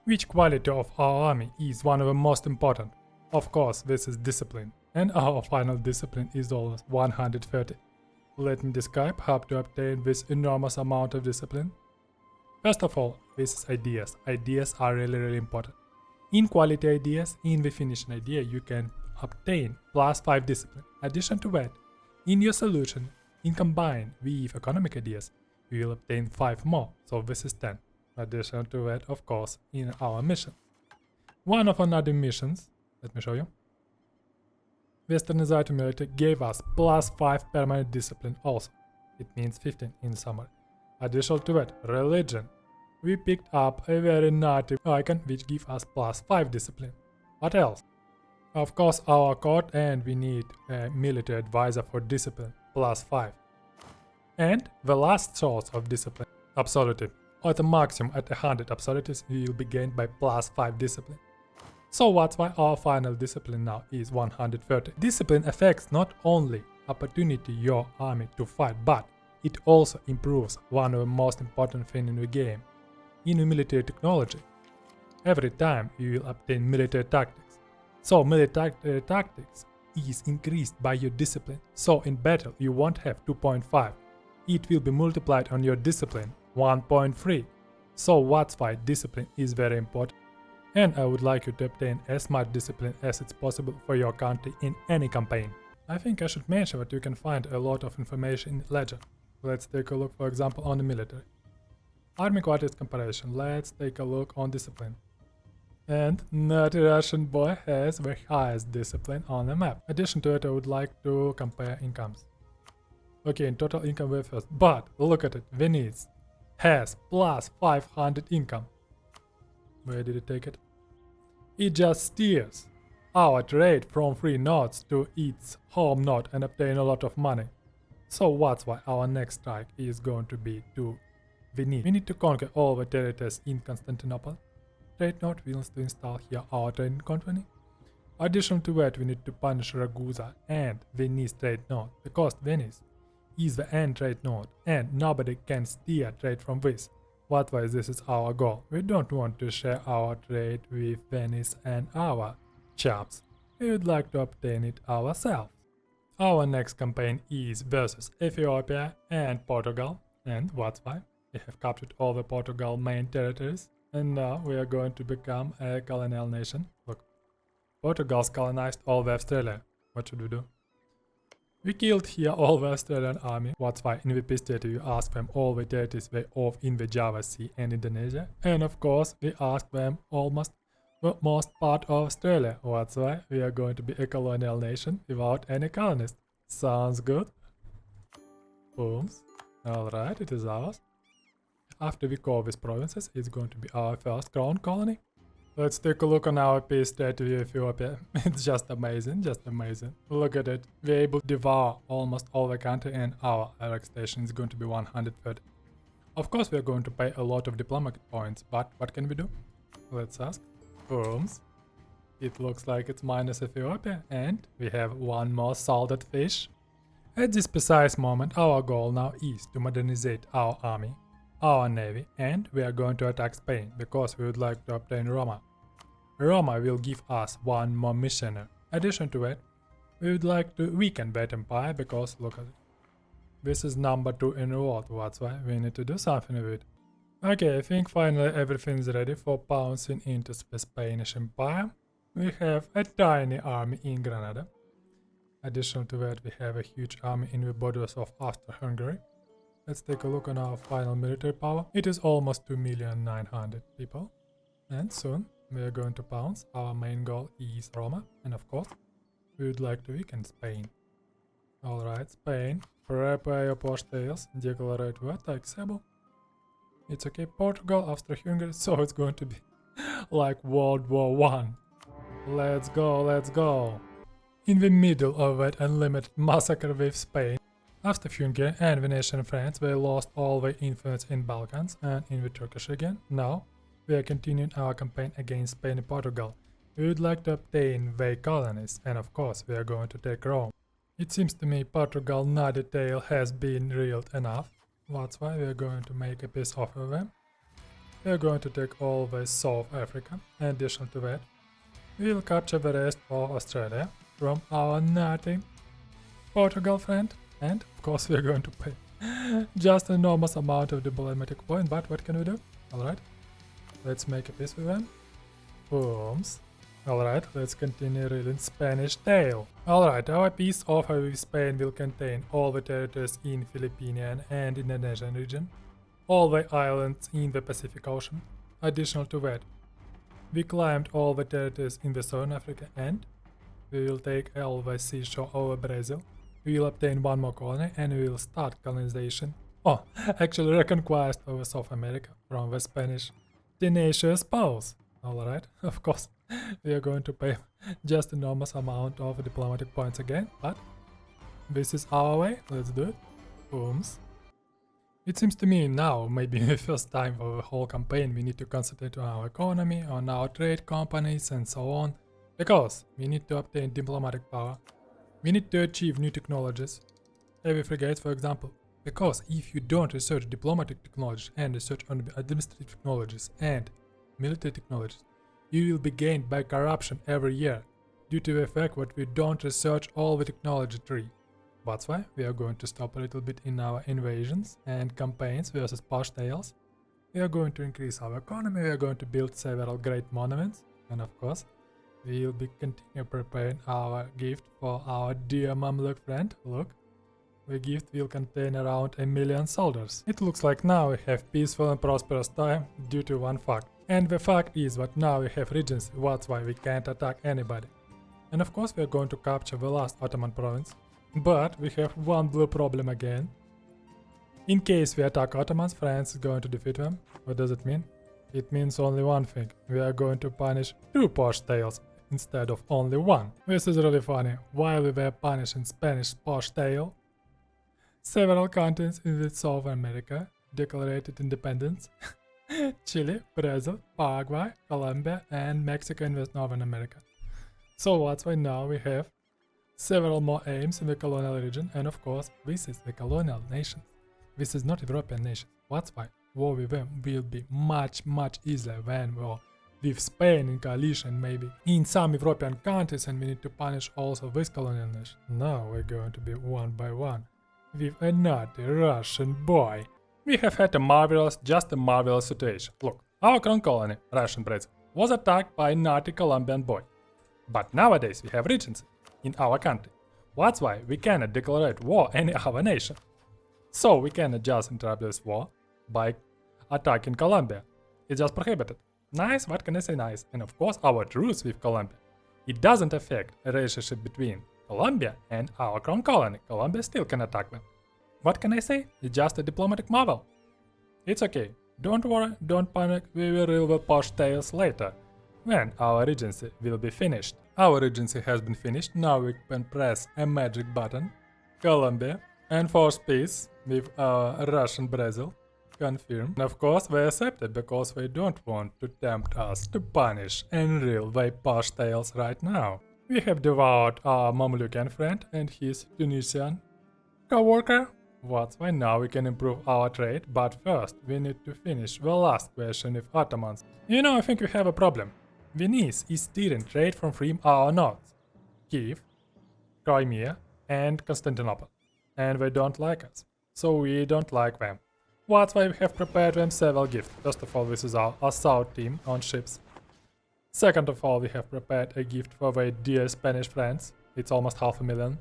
Which quality of our army is one of the most important? Of course, this is discipline, and our final discipline is almost 130. Let me describe how to obtain this enormous amount of discipline. First of all, this is ideas. Ideas are really important. In quality ideas, in the finishing idea, you can obtain +5 discipline. Addition to that, in your solution, in combine with economic ideas, you will obtain 5 more, so this is 10. Addition to that, of course, in our mission. One of another missions, let me show you. Westernized military gave us +5 permanent discipline also. It means 15 in summary. Additional to that, religion. We picked up a very native icon which gives us +5 discipline. What else? Of course, our court, and we need a military advisor for discipline, +5. And the last source of discipline, absolutive. At a maximum at 100 absolutives, you will be gained by +5 discipline. So that's why our final discipline now is 130. Discipline affects not only opportunity your army to fight, but it also improves one of the most important things in the game, in military technology. Every time you will obtain military tactics. So military tactics is increased by your discipline. So in battle you won't have 2.5. It will be multiplied on your discipline 1.3. So that's why discipline is very important. And I would like you to obtain as much discipline as it's possible for your country in any campaign. I think I should mention that you can find a lot of information in Ledger. Let's take a look, for example, on the military. Army quarters comparison. Let's take a look on discipline. And naughty Russian boy has the highest discipline on the map. In addition to it, I would like to compare incomes. Okay, in total income we're first. But look at it, Venice has +500 income. Where did it take it? It just steers our trade from free nodes to its home node and obtain a lot of money. So that's why our next strike is going to be to Venice. We need to conquer all the territories in Constantinople. Trade node wants to install here our trading company. Additional to that, we need to punish Ragusa and Venice trade node, because Venice is the end trade node and nobody can steer trade from this. That's why this is our goal. We don't want to share our trade with Venice and our chaps. We would like to obtain it ourselves. Our next campaign is versus Ethiopia and Portugal, and that's why we have captured all the Portugal main territories, and now we are going to become a colonial nation. Look, Portugal's colonized all the Australia. What should we do? We killed here all the Australian army. That's why in the peace treaty you ask them all the territories they off in the Java Sea and Indonesia. And of course we ask them almost the most part of Australia. That's why we are going to be a colonial nation without any colonists. Sounds good? Booms. Alright, it is ours. After we call these provinces, it's going to be our first crown colony. Let's take a look on our peace treaty with Ethiopia. It's just amazing, just amazing. Look at it. We're able to devour almost all the country, and our station is going to be 130. Of course, we are going to pay a lot of diplomatic points, but what can we do? Let's ask. Booms. It looks like it's minus Ethiopia, and we have one more salted fish. At this precise moment, our goal now is to modernize our army, our navy, and we are going to attack Spain because we would like to obtain Roma. Roma will give us one more missionary. Addition to that, we would like to weaken that empire because look at it. This is number 2 in the world, that's why we need to do something with it. Okay, I think finally everything is ready for pouncing into the Spanish Empire. We have a tiny army in Granada. Additional to that, we have a huge army in the borders of Austro-Hungary. Let's take a look on our final military power. It is almost 2,900,000 people. And soon we are going to pounce. Our main goal is Roma. And of course, we would like to weaken Spain. Alright, Spain. Prepare your posh tails. Declarate war taxable. It's okay. Portugal, Austro-Hungary. So it's going to be like World War I. Let's go, let's go. In the middle of that unlimited massacre with Spain, Austro-Hungary and Venetian France, they lost all their influence in Balkans and in the Turkish again. Now, we are continuing our campaign against Spain and Portugal. We would like to obtain their colonies, and of course, we are going to take Rome. It seems to me Portugal nutty tail has been reeled enough. That's why we are going to make a peace offer with them. we are going to take all the South Africa. In addition to that, we will capture the rest of Australia from our naughty Portugal friend, and of course we are going to pay just an enormous amount of diplomatic point, but what can we do? Alright, let's make a peace with them. Booms. Alright, let's continue reading Spanish Tale. Alright, our peace offer with Spain will contain all the territories in Philippine and Indonesian region, all the islands in the Pacific Ocean. Additional to that, we claimed all the territories in the Southern Africa, and we will take all the seashore over Brazil. We will obtain one more colony and we will start colonization. Oh, actually reconquest over South America from the Spanish tenacious paws. Alright, of course, we are going to pay just enormous amount of diplomatic points again, but this is our way, let's do it. Booms. It seems to me now, maybe the first time for the whole campaign, we need to concentrate on our economy, on our trade companies and so on, because we need to obtain diplomatic power. We need to achieve new technologies, heavy frigates for example, because if you don't research diplomatic technologies and research on administrative technologies and military technologies, you will be gained by corruption every year, due to the fact that we don't research all the technology tree. That's why we are going to stop a little bit in our invasions and campaigns versus posh tales. We are going to increase our economy, we are going to build several great monuments, and of course, we will be continue preparing our gift for our dear Mamluk friend. Look, the gift will contain around 1 million soldiers. It looks like now we have peaceful and prosperous time due to one fact. And the fact is that now we have regency, that's why we can't attack anybody. And of course we are going to capture the last Ottoman province. But we have one blue problem again. In case we attack Ottomans, France is going to defeat them. What does it mean? It means only one thing. We are going to punish 2 posh tales instead of only 1. This is really funny. While we were punishing Spanish posh tale, several countries in the South America declared independence. Chile, Brazil, Paraguay, Colombia and Mexico in West Northern America. So that's why now we have several more aims in the colonial region, and of course this is the colonial nation. This is not European nation. That's why war with them will be much easier than war with Spain in coalition maybe in some European countries, and we need to punish also this colonial nation. Now we're going to be one by one with a naughty Russian boy. We have had just a marvelous situation. Look, our crown colony, Russian Brazil, was attacked by a naughty Colombian boy. But nowadays we have regency in our country. That's why we cannot declare war any other nation. So we cannot just interrupt this war by attacking Colombia. It's just prohibited. Nice, what can I say nice? And of course our truce with Colombia. It doesn't affect a relationship between Colombia and our crown colony. Colombia still can attack them. What can I say? It's just a diplomatic marvel. It's okay. Don't worry, don't panic, we will reveal the posh tales later, when our regency will be finished. Our regency has been finished, now we can press a magic button, Colombia, and force peace with our Russian Brazil. Confirm. And of course they accepted because they don't want to tempt us to punish and reel their posh tales right now. We have devoured our Mamlukian friend and his Tunisian co-worker. That's why now we can improve our trade, but first we need to finish the last question with Ottomans. You know, I think we have a problem. Venice is steering trade from our north, Kiev, Crimea and Constantinople, and they don't like us, so we don't like them. That's why we have prepared them several gifts. First of all, this is our assault team on ships. Second of all, we have prepared a gift for their dear Spanish friends. It's almost 500,000.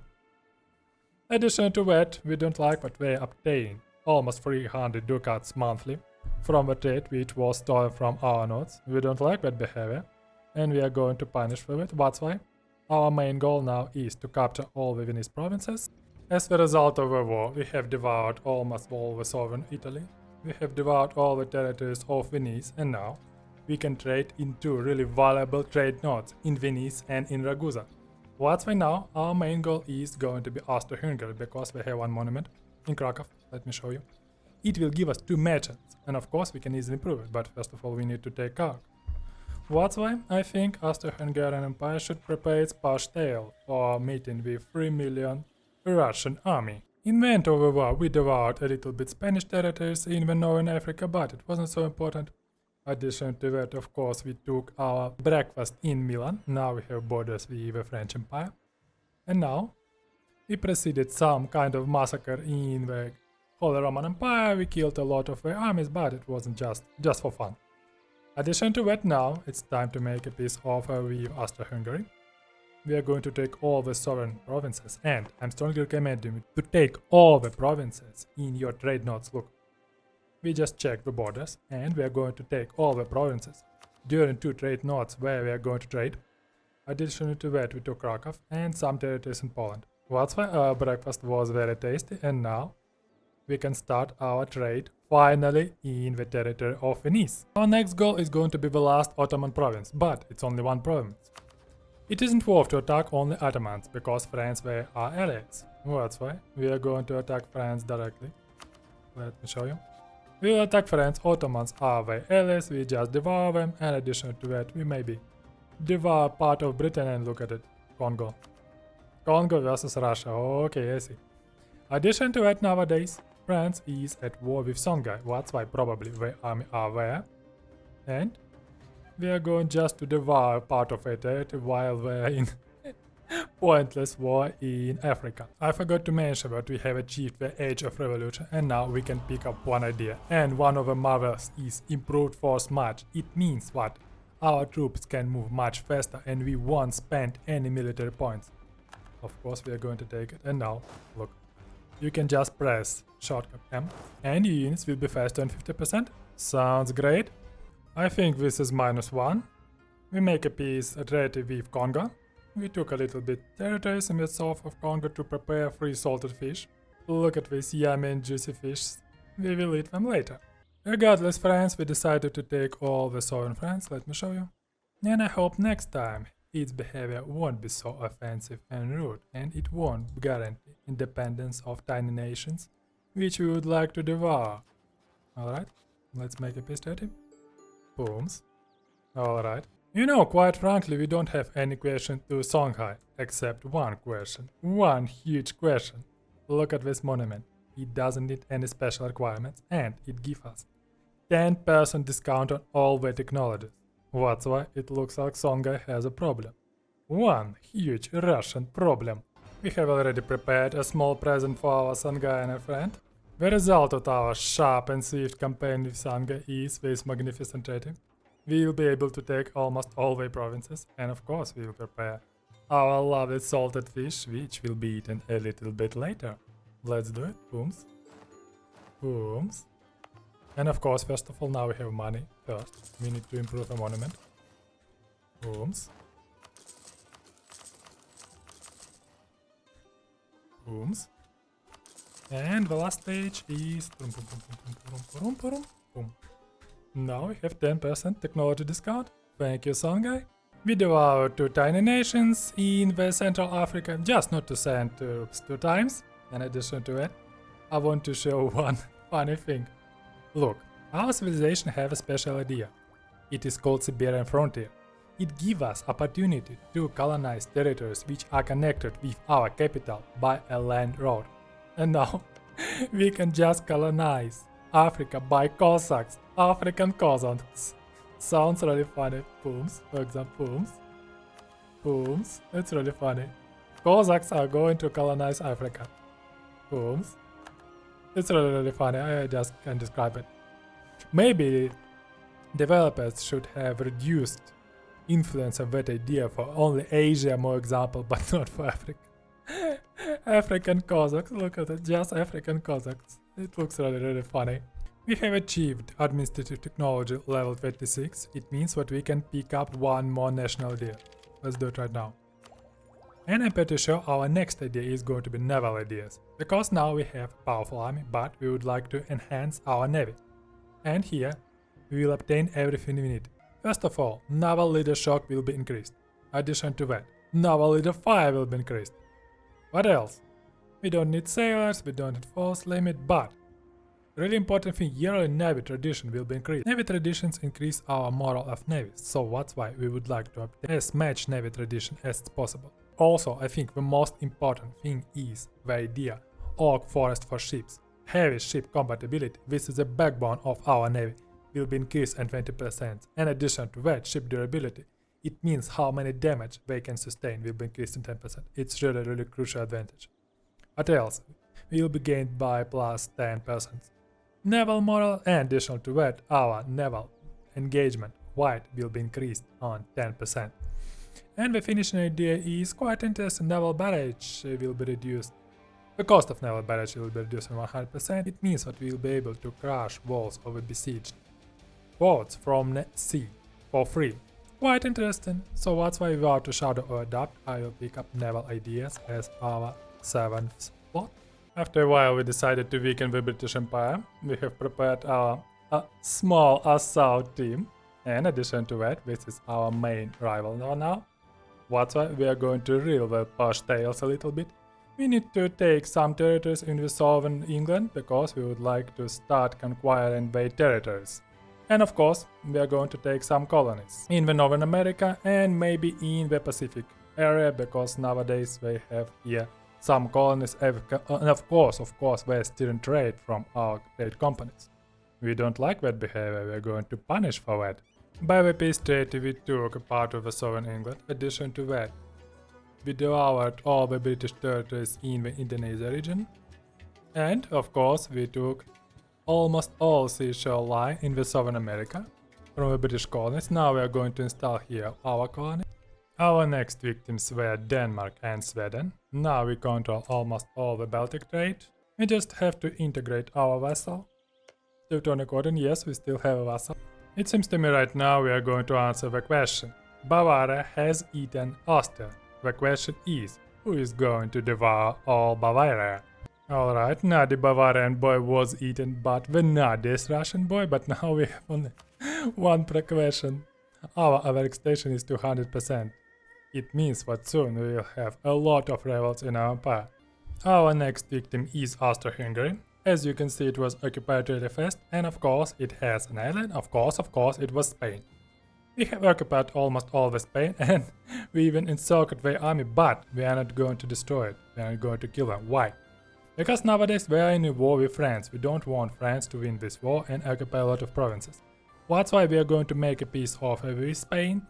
Addition to that, we don't like what they obtain almost 300 ducats monthly from the trade which was stolen from our nodes. We don't like that behavior, and we are going to punish for it. That's why our main goal now is to capture all the Venice provinces. As a result of the war, we have devoured almost all the southern Italy. We have devoured all the territories of Venice, and now we can trade in 2 really valuable trade nodes in Venice and in Ragusa. That's why now our main goal is going to be Austro-Hungary, because we have one monument in Krakow. Let me show you. It will give us 2 merchants, and of course we can easily improve it, but first of all we need to take Kark. That's why I think Austro-Hungarian Empire should prepare its posh tale for meeting with 3 million Russian army. In the end of the war we devoured a little bit Spanish territories in the Northern Africa, but it wasn't so important. Addition to that, of course, we took our breakfast in Milan. Now we have borders with the French Empire. And now we proceeded some kind of massacre in the Holy Roman Empire. We killed a lot of their armies, but it wasn't just for fun. Addition to that, now it's time to make a peace offer with Austro-Hungary. We are going to take all the sovereign provinces, and I'm strongly recommending you to take all the provinces in your trade notes. Look, we just checked the borders, and we are going to take all the provinces during 2 trade notes where we are going to trade. Additionally to that, we took Krakow and some territories in Poland. That's why our breakfast was very tasty, and now we can start our trade finally in the territory of Venice. Our next goal is going to be the last Ottoman province, but it's only one province. It isn't worth to attack only Ottomans, because France were our allies. That's why we are going to attack France directly. Let me show you. We will attack France. Ottomans are the allies, we just devour them, and in addition to that, we maybe devour part of Britain and look at it. Congo. Congo versus Russia. Okay, I see. Addition to that, nowadays, France is at war with Songhai. That's why probably the army are there. And we are going just to devour part of it while we're in pointless war in Africa. I forgot to mention that we have achieved the age of revolution, and now we can pick up one idea. And one of the marvels is improved force march. It means what? Our troops can move much faster and we won't spend any military points. Of course we are going to take it, and now, look. You can just press shortcut M and your units will be faster than 50%. Sounds great. I think this is -1. We make a peace treaty with Congo. We took a little bit territories in the south of Congo to prepare free salted fish. Look at these yummy and juicy fish. We will eat them later. Regardless, France, we decided to take all the southern France. Let me show you. And I hope next time its behavior won't be so offensive and rude, and it won't guarantee independence of tiny nations, which we would like to devour. Alright, let's make a peace treaty. Booms. Alright. You know, quite frankly, we don't have any question to Songhai, except one question. One huge question. Look at this monument. It doesn't need any special requirements, and it gives us 10% discount on all the technologies. That's why it looks like Songhai has a problem. One huge Russian problem. We have already prepared a small present for our Songhaian friend. The result of our sharp and swift campaign with Songhai is this magnificent treaty. We will be able to take almost all the provinces, and of course we will prepare our lovely salted fish, which will be eaten a little bit later. Let's do it. Booms. Booms. And of course, first of all, now we have money. First, we need to improve the monument. Booms. Booms. And the last stage is... Boom. Now we have 10% technology discount. Thank you, Songhai. We devour 2 tiny nations in the Central Africa, just not to send troops 2 times. In addition to that, I want to show one funny thing. Look, our civilization have a special idea. It is called Siberian Frontier. It gives us opportunity to colonize territories which are connected with our capital by a land road. And now we can just colonize Africa by Cossacks, African Cossacks. Sounds really funny. Booms, for example, booms. Booms, it's really funny. Cossacks are going to colonize Africa. Booms. It's really funny, I just can't describe it. Maybe developers should have reduced influence of that idea for only Asia, more example, but not for Africa. African Cossacks, look at it, just African Cossacks. It looks really funny. We have achieved administrative technology level 26. It means that we can pick up one more national idea. Let's do it right now. And I'm pretty sure our next idea is going to be naval ideas, because now we have a powerful army, but we would like to enhance our navy. And here, we will obtain everything we need. First of all, naval leader shock will be increased. Addition to that, naval leader fire will be increased. What else? We don't need sailors, we don't need force limit, but really important thing, yearly navy tradition will be increased. Navy traditions increase our morale of navies, so that's why we would like to obtain as much navy tradition as possible. Also, I think the most important thing is the idea oak forest for ships. Heavy ship compatibility, this is the backbone of our navy. will be increased in 20%. In addition to that, ship durability. It means how many damage they can sustain will be increased in 10%. It's really crucial advantage. What else? Will be gained by plus 10%. Naval morale, and additional to that, our naval engagement wide will be increased on 10%. And the finishing idea is quite interesting. Naval barrage will be reduced. The cost of naval barrage will be reduced by 100%. It means that we will be able to crush walls of a besieged ports from sea for free. Quite interesting. So that's why without to shadow or adapt, I will pick up naval ideas as our 7th plot. After a while we decided to weaken the British Empire. We have prepared our small assault team. In addition to that, this is our main rival now. That's why we are going to reel the posh tails a little bit. We need to take some territories in the southern England because we would like to start conquering their territories. And of course, we are going to take some colonies in the Northern America and maybe in the Pacific area because nowadays they have here some colonies and of course they are stealing trade from our trade companies. We don't like that behavior, we are going to punish for that. By the peace treaty we took a part of the southern England. In addition to that, we devoured all the British territories in the Indonesia region. And of course we took almost all seashore line in the Southern America from the British colonies. Now we are going to install here our colony. Our next victims were Denmark and Sweden. Now we control almost all the Baltic trade. We just have to integrate our vassal. Teutonic Order, yes, we still have a vassal. It seems to me right now we are going to answer the question. Bavaria has eaten Austria. The question is, who is going to devour all Bavaria? Alright, now the Bavarian boy was eaten, but the Nadia's Russian boy, but now we have only one question. Our average station is 200%. It means that soon we will have a lot of rebels in our empire. Our next victim is Austro-Hungary. As you can see, it was occupied really fast, and of course it has an island. Of course it was Spain. We have occupied almost all of Spain and we even encircled their army, but we are not going to destroy it. We are not going to kill them. Why? Because nowadays we are in a war with France. We don't want France to win this war and occupy a lot of provinces. That's why we are going to make a peace offer with Spain.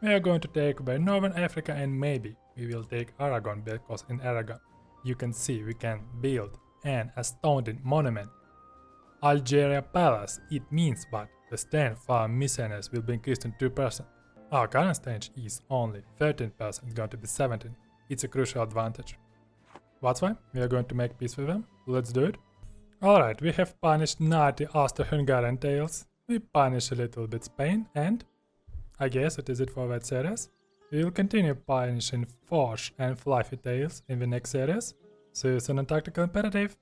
We are going to take by Northern Africa and maybe we will take Aragon, because in Aragon you can see we can build an astounding monument. Algeria Palace. It means that the strength of our missionaries will be increased in 2%. Our current strength is only 13%, it's going to be 17%. It's a crucial advantage. That's why we are going to make peace with them. Let's do it. Alright, we have punished naughty Austro-Hungarian tails. We punish a little bit Spain, and I guess it is it for that series. We will continue punishing posh and fluffy tails in the next series. See you soon on Tactical Imperative.